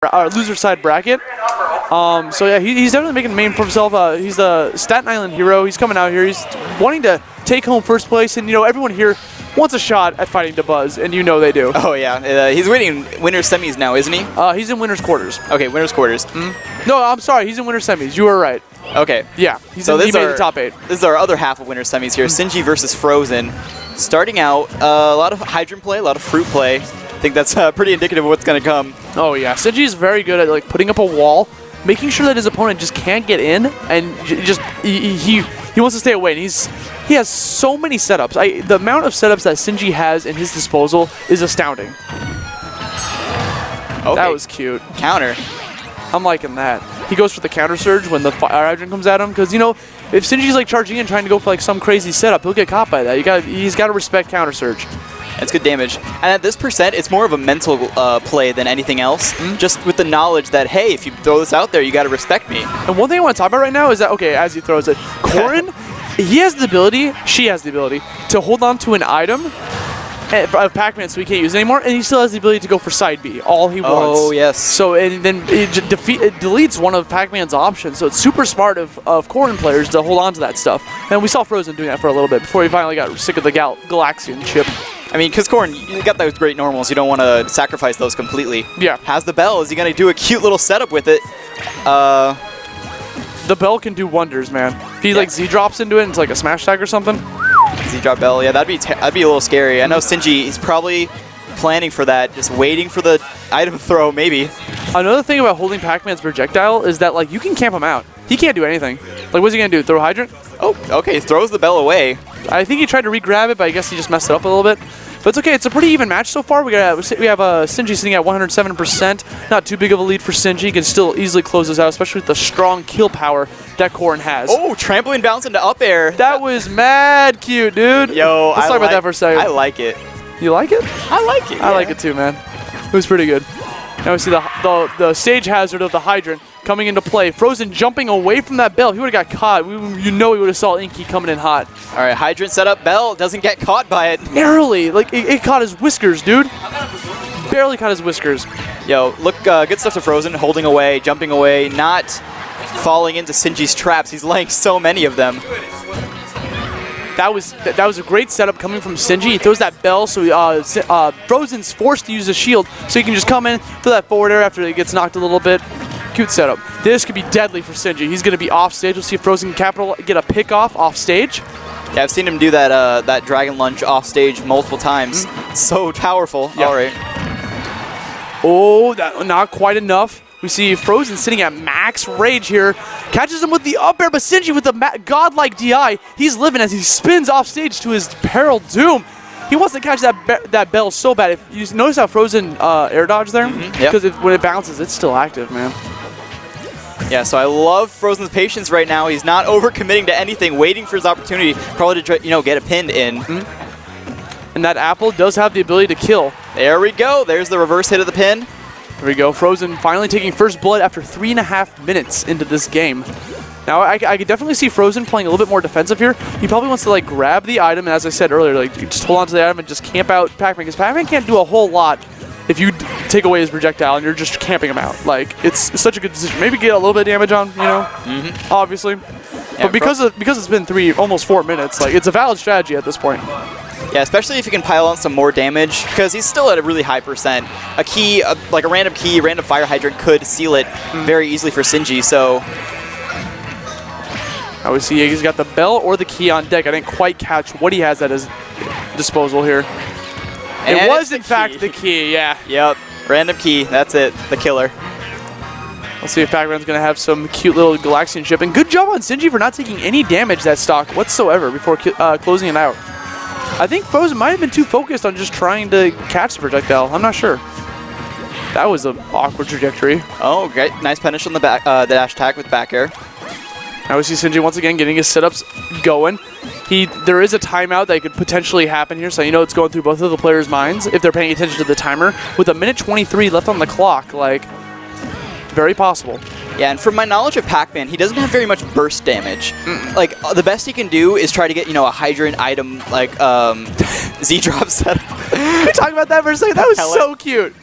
loser side bracket. So yeah, he's definitely making a name for himself. He's the Staten Island hero. He's coming out here. He's wanting to take home first place, and you know everyone here wants a shot at fighting DeBuzz, and you know they do. Oh yeah, he's winning winners semis now, isn't he? He's in winners quarters. Okay, winners quarters. No, I'm sorry, he's in winners semis. You were right. Okay. Yeah, he made the top 8. This is our other half of winners semis here. Sinji versus Frozen. Starting out, a lot of hydrant play, a lot of fruit play. I think that's pretty indicative of what's going to come. Oh yeah, Sinji is very good at like putting up a wall, making sure that his opponent just can't get in, and just he wants to stay away. And he has so many setups. The amount of setups that Sinji has in his disposal is astounding. Okay. That was cute. Counter. I'm liking that. He goes for the counter surge when the fire hydrant comes at him, because you know if Sinji's like charging in trying to go for like some crazy setup, he'll get caught by that. He's got to respect counter surge. That's good damage. And at this percent, it's more of a mental play than anything else. Just with the knowledge that, hey, if you throw this out there, you got to respect me. And one thing I want to talk about right now is that, okay, as he throws it, Corrin, she has the ability to hold on to an item of Pac-Man so he can't use it anymore, and he still has the ability to go for side B, all he wants. Oh, yes. So, and then it deletes one of Pac-Man's options, so it's super smart of Corrin players to hold on to that stuff. And we saw Frozen doing that for a little bit before he finally got sick of the Galaxian chip. I mean, because Corrin, you got those great normals. You don't want to sacrifice those completely. Yeah. Has the bell. Is he going to do a cute little setup with it? The bell can do wonders, man. If he like Z-drops into it into like a smash tag or something. Z-drop bell. Yeah, that'd be a little scary. I know Sinji, he's probably planning for that, just waiting for the item throw, maybe. Another thing about holding Pac-Man's projectile is that like you can camp him out. He can't do anything. Like what's he going to do? Throw a hydrant? Oh, okay. He throws the bell away. I think he tried to re-grab it, but I guess he just messed it up a little bit. But it's okay. It's a pretty even match so far. We have Sinji sitting at 107%. Not too big of a lead for Sinji. He can still easily close this out, especially with the strong kill power that Corrin has. Oh, trampoline bounce into up air. That was mad cute, dude. Yo, let's talk about that for a second. I like it. You like it? I like it. I like it too, man. It was pretty good. Now we see the stage hazard of the hydrant coming into play. Frozen jumping away from that bell. He would have got caught. You know he would have saw Inky coming in hot. All right, hydrant setup. Bell doesn't get caught by it. Narrowly. Like, it caught his whiskers, dude. Barely caught his whiskers. Yo, look, good stuff to Frozen. Holding away, jumping away, not falling into Sinji's traps. He's laying so many of them. That was a great setup coming from Sinji. He throws that bell, so Frozen's forced to use a shield, so he can just come in, throw that forward air after he gets knocked a little bit. Cute setup. This could be deadly for Sinji. He's going to be off stage. We'll see if Frozen can get a pick off stage. Yeah, I've seen him do that that dragon lunge off stage multiple times. So powerful. Yep. All right. Oh, not quite enough. We see Frozen sitting at max rage here. Catches him with the up air, but Sinji with the godlike DI. He's living as he spins off stage to his peril doom. He wants to catch that bell so bad. If you notice how Frozen air dodge there? Because when it bounces, it's still active, man. Yeah, so I love Frozen's patience right now. He's not overcommitting to anything, waiting for his opportunity, probably to try, get a pin in. And that apple does have the ability to kill. There we go. There's the reverse hit of the pin. There we go. Frozen finally taking first blood after 3.5 minutes into this game. Now, I could definitely see Frozen playing a little bit more defensive here. He probably wants to, like, grab the item, and as I said earlier, like, just hold on to the item and just camp out Pac-Man, because Pac-Man can't do a whole lot if you take away his projectile and you're just camping him out. Like, it's such a good decision. Maybe get a little bit of damage on, obviously. Yeah, but because it's been almost 4 minutes, like, it's a valid strategy at this point. Yeah, especially if you can pile on some more damage, because he's still at a really high percent. A key, like a random key, random fire hydrant could seal it very easily for Sinji, so... I would see he's got the bell or the key on deck. I didn't quite catch what he has at his disposal here. And it was, in fact, the key, yeah. Yep, random key, that's it, the killer. Let's see if Pac-Man's going to have some cute little Galaxian chip. And good job on Sinji for not taking any damage that stock whatsoever before closing it out. I think Frozen might have been too focused on just trying to catch the projectile. I'm not sure. That was an awkward trajectory. Oh, great. Nice punish on the back, the dash attack with back air. Now we see Sinji once again getting his setups going. There is a timeout that could potentially happen here, so you know it's going through both of the players' minds if they're paying attention to the timer. With 1:23 left on the clock, like, very possible. Yeah, and from my knowledge of Pac-Man, he doesn't have very much burst damage. Like, the best he can do is try to get, a hydrant item, like, Z-drop setup. Can we talk about that for a second? That was so cute.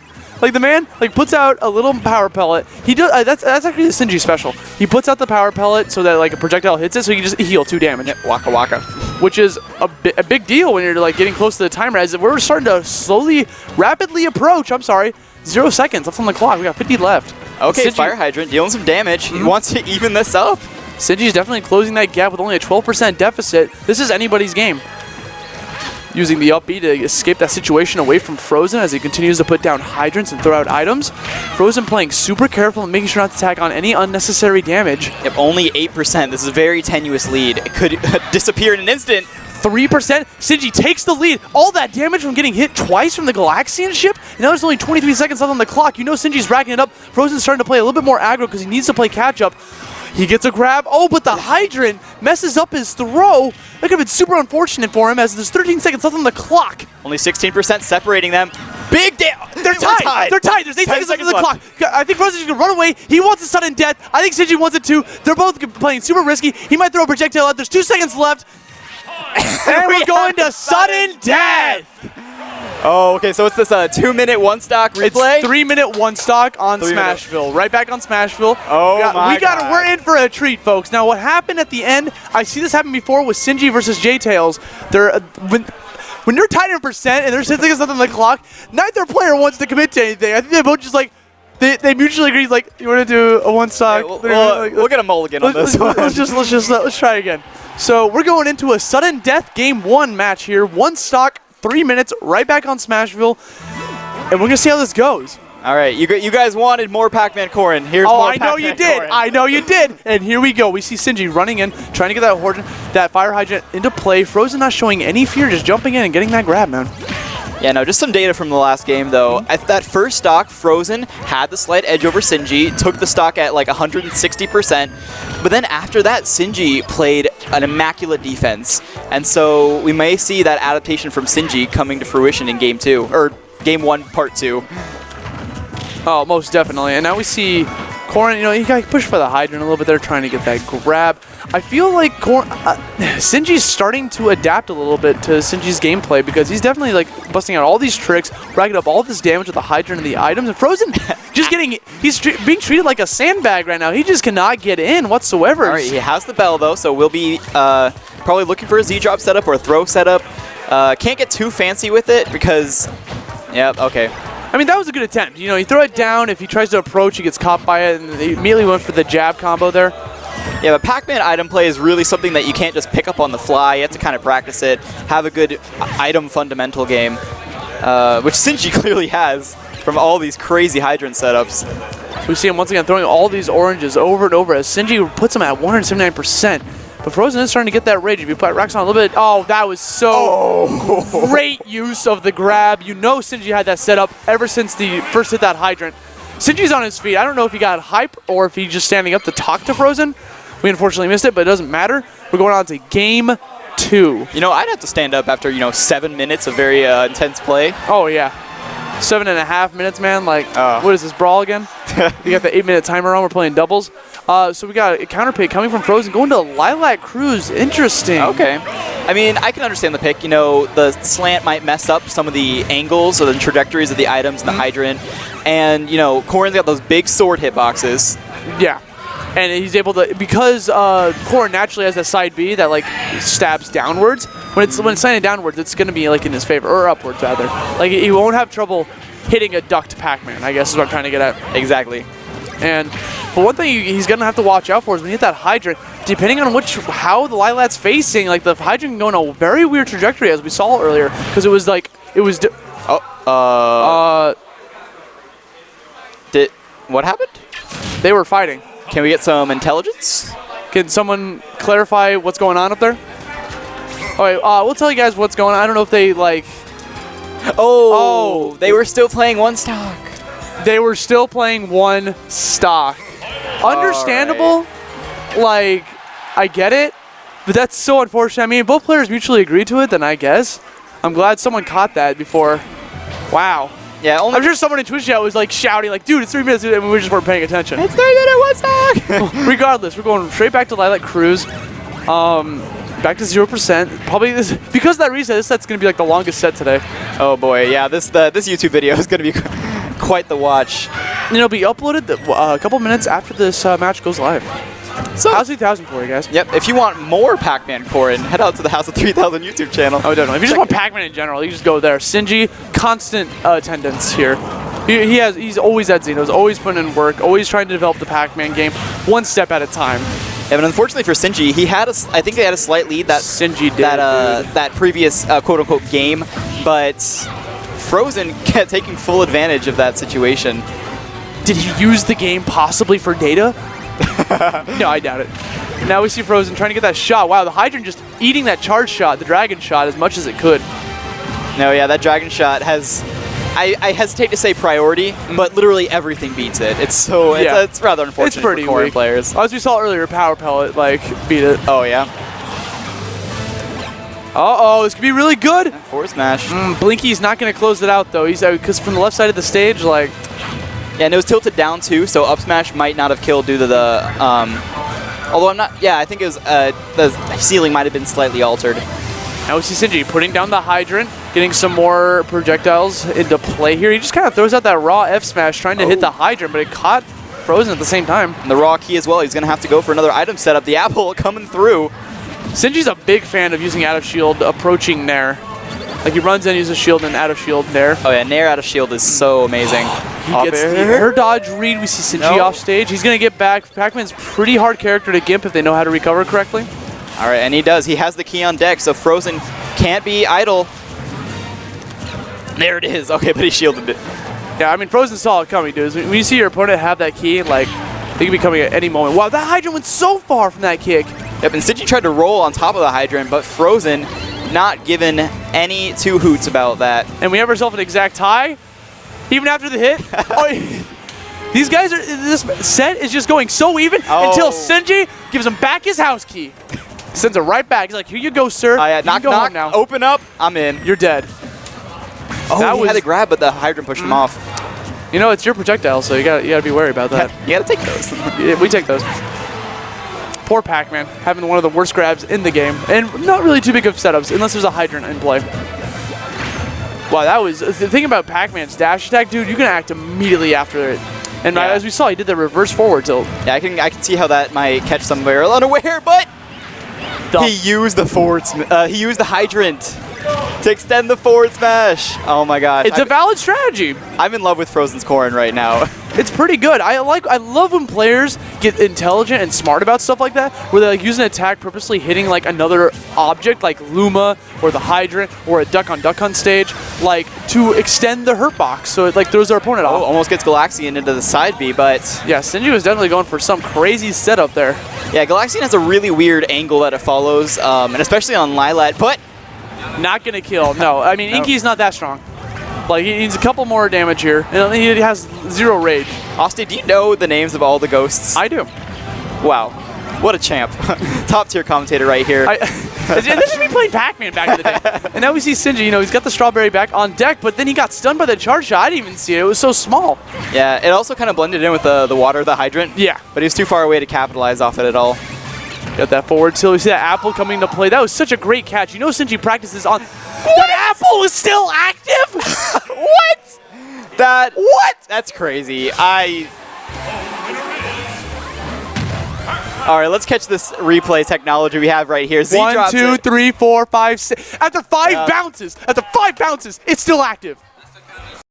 Like the man like puts out a little power pellet. He does that's actually the Sinji special. He puts out the power pellet so that like a projectile hits it, so you can just heal 2 damage. Yep, waka waka. Which is a big deal when you're like getting close to the timer. As we're starting to rapidly approach. I'm sorry, 0 seconds left on the clock. We got 50 left. Okay, Sinji, Fire Hydrant dealing some damage. He wants to even this up. Sinji's definitely closing that gap with only a 12% deficit. This is anybody's game. Using the up B to escape that situation away from Frozen as he continues to put down hydrants and throw out items. Frozen playing super careful and making sure not to tag on any unnecessary damage. Yep, only 8%. This is a very tenuous lead. It could disappear in an instant. 3%. Sinji takes the lead. All that damage from getting hit twice from the Galaxian ship. And now there's only 23 seconds left on the clock. You know Sinji's racking it up. Frozen's starting to play a little bit more aggro because he needs to play catch up. He gets a grab. Oh, but the hydrant messes up his throw. That could have been super unfortunate for him as there's 13 seconds left on the clock. Only 16% separating them. Big damn. They're tied. They're tied. There's 8 seconds left on the clock. I think Frozen's going to run away. He wants a sudden death. I think Sinji wants it too. They're both playing super risky. He might throw a projectile out. There's 2 seconds left. And we're going to sudden death. Oh, okay, so it's this 2-minute 1-stock replay? It's 3-minute 1-stock on Smashville. Right back on Smashville. Oh, my God. We're in for a treat, folks. Now, what happened at the end, I see this happen before with Sinji versus J-Tails. When you're tied in percent and there's 10 seconds left on the clock, neither player wants to commit to anything. I think they both just like, they mutually agree, like, you want to do a 1-stock? Yeah, we'll get a mulligan on this one. Let's try again. So we're going into a sudden death game 1 match here. 1 stock, 3 minutes, right back on Smashville. And we're going to see how this goes. All right, you guys wanted more Pac-Man Corrin. Here's more Pac-Man I know you did. Corrin. I know you did. And here we go. We see Sinji running in, trying to get that fire hydrant into play. Frozen not showing any fear, just jumping in and getting that grab, man. Yeah, no, just some data from the last game, though. At that first stock, Frozen had the slight edge over Sinji, took the stock at like 160%, but then after that, Sinji played an immaculate defense. And so we may see that adaptation from Sinji coming to fruition in Game 2, or Game 1, Part 2. Oh, most definitely. And now we see Corrin, you know, he got pushed by the hydrant a little bit there, trying to get that grab. I feel like Sinji's starting to adapt a little bit to Sinji's gameplay because he's definitely like busting out all these tricks, racking up all this damage with the hydrant and the items. And Frozen just he's being treated like a sandbag right now. He just cannot get in whatsoever. All right, he has the bell though, so we'll be probably looking for a Z-drop setup or a throw setup. Can't get too fancy with it because, yep, okay. I mean, that was a good attempt. You know, you throw it down. If he tries to approach, he gets caught by it, and he immediately went for the jab combo there. Yeah, but Pac-Man item play is really something that you can't just pick up on the fly. You have to kind of practice it, have a good item fundamental game, which Sinji clearly has from all these crazy hydrant setups. We see him once again throwing all these oranges over and over as Sinji puts him at 179%. But Frozen is starting to get that rage. If you put racks on a little bit, oh, that was so great use of the grab. You know Sinji had that set up ever since the first hit that hydrant. Sinji's on his feet. I don't know if he got hype or if he's just standing up to talk to Frozen. We unfortunately missed it, but it doesn't matter. We're going on to Game 2. You know, I'd have to stand up after, 7 minutes of very intense play. Oh, yeah. 7.5 minutes, man. Like, what is this, Brawl again? You got the 8-minute timer on. We're playing doubles. So we got a counter pick coming from Frozen, going to Lilac Cruise. Interesting. Okay. I mean, I can understand the pick. You know, the slant might mess up some of the angles or the trajectories of the items in the hydrant. And, Corrin's got those big sword hitboxes. Yeah. And he's able to, because Corrin naturally has that side B that, like, stabs downwards. When it's slanted downwards, it's going to be, like, in his favor, or upwards, rather. Like, he won't have trouble hitting a ducked Pac-Man, I guess is what I'm trying to get at. Exactly. But one thing he's going to have to watch out for is when you hit that hydrant, depending on how the Lilat's facing, like, the hydrant can go in a very weird trajectory, as we saw earlier, because it was, like, what happened? They were fighting. Can we get some intelligence? Can someone clarify what's going on up there? All right, we'll tell you guys what's going on. I don't know if they, like... Oh, they were still playing 1 stock. They were still playing 1 stock. Understandable. Right. Like, I get it, but that's so unfortunate. I mean, both players mutually agreed to it, then I guess. I'm glad someone caught that before. Wow. Yeah, I'm sure someone in Twitch chat was like shouting, like, dude, it's 3 minutes, and we just weren't paying attention. It's 3 minute 1 stock. Regardless, we're going straight back to Lilac Cruise. Back to 0%. Probably because of that reason, this set's gonna be like the longest set today. Oh boy, yeah, this YouTube video is gonna be quite the watch. And it'll be uploaded a couple minutes after this match goes live. So House 3000 for you guys. Yep, if you want more Pac-Man Corrin, head out to the House of 3000 YouTube channel. Oh, definitely. If you just want Pac-Man in general, you just go there. Sinji, constant attendance here. He's always at Xenos, always putting in work, always trying to develop the Pac-Man game one step at a time. Yeah, but unfortunately for Sinji, I think they had a slight lead Sinji did, that previous quote-unquote game, but Frozen kept taking full advantage of that situation. Did he use the game possibly for data? No, I doubt it. Now we see Frozen trying to get that shot. Wow, the Hydrant just eating that charge shot, the Dragon shot, as much as it could. No, yeah, that Dragon shot has... I hesitate to say priority, but literally everything beats it. It's rather unfortunate it's pretty for Corrin weak. players. As we saw earlier, Power Pellet beat it. Oh yeah. Uh-oh, this could be really good. Forward smash. Blinky's not going to close it out though. He's because from the left side of the stage, Yeah, and it was tilted down too, so up smash might not have killed due to the although I'm not. Yeah, I think it was the ceiling might have been slightly altered. Now we see Sinji putting down the Hydrant, getting some more projectiles into play here. He just kind of throws out that raw F smash trying to hit the Hydrant, but it caught Frozen at the same time. And the raw key as well. He's going to have to go for another item setup. The apple coming through. Sinji's a big fan of using out of shield, approaching Nair. Like he runs in, uses shield, and out of shield Nair. Oh yeah, Nair out of shield is so amazing. He gets the air dodge read. We see Sinji off stage. He's going to get back. Pac-Man's pretty hard character to gimp if they know how to recover correctly. All right, and he does. He has the key on deck, so Frozen can't be idle. There it is. Okay, but he shielded it. Yeah, I mean, Frozen saw it coming, dudes. When you see your opponent have that key, they could be coming at any moment. Wow, that Hydrant went so far from that kick. Yep, and Sinji tried to roll on top of the Hydrant, but Frozen not given any two hoots about that. And we have ourselves an exact tie, even after the hit. These guys this set is just going so even until Sinji gives him back his house key. Sends it right back. He's like, here you go, sir. Yeah, knock, knock, now. Open up. I'm in. You're dead. Oh, he had to grab, but the Hydrant pushed him off. You know, it's your projectile, so you gotta be wary about that. You gotta take those. Yeah, we take those. Poor Pac-Man, having one of the worst grabs in the game, and not really too big of setups, unless there's a Hydrant in play. Wow, that was... The thing about Pac-Man's dash attack, dude, you can act immediately after it. And as we saw, he did the reverse forward tilt. Yeah, I can see how that might catch somewhere unaware, but... He used the he used the Hydrant to extend the forward smash. Oh my god. It's a valid strategy. I'm in love with Frozen's Corrin right now. It's pretty good. I love when players get intelligent and smart about stuff like that, where they use an attack purposely hitting another object like Luma or the Hydrant or a duck on stage, to extend the hurt box so it throws their opponent off. Almost gets Galaxian into the side B, but yeah, Sinji was definitely going for some crazy setup there. Yeah, Galaxian has a really weird angle that it follows, and especially on Lilat, but not gonna kill. No, I mean Inky's not that strong. He needs a couple more damage here, and he has 0 rage. Austin, do you know the names of all the ghosts? I do. Wow, what a champ! Top tier commentator right here. This is me playing Pac-Man back in the day. And now we see Sinji, he's got the strawberry back on deck, but then he got stunned by the charge shot. I didn't even see it. It was so small. Yeah, it also kind of blended in with the water, the Hydrant. Yeah. But he was too far away to capitalize off it at all. Got that forward tilt. We see that apple coming into play. That was such a great catch. Sinji practices on... That apple is still active? What? That's crazy. All right, let's catch this replay technology we have right here. Z 1, 2, 3, 4, 5, 6. After 5 bounces, it's still active.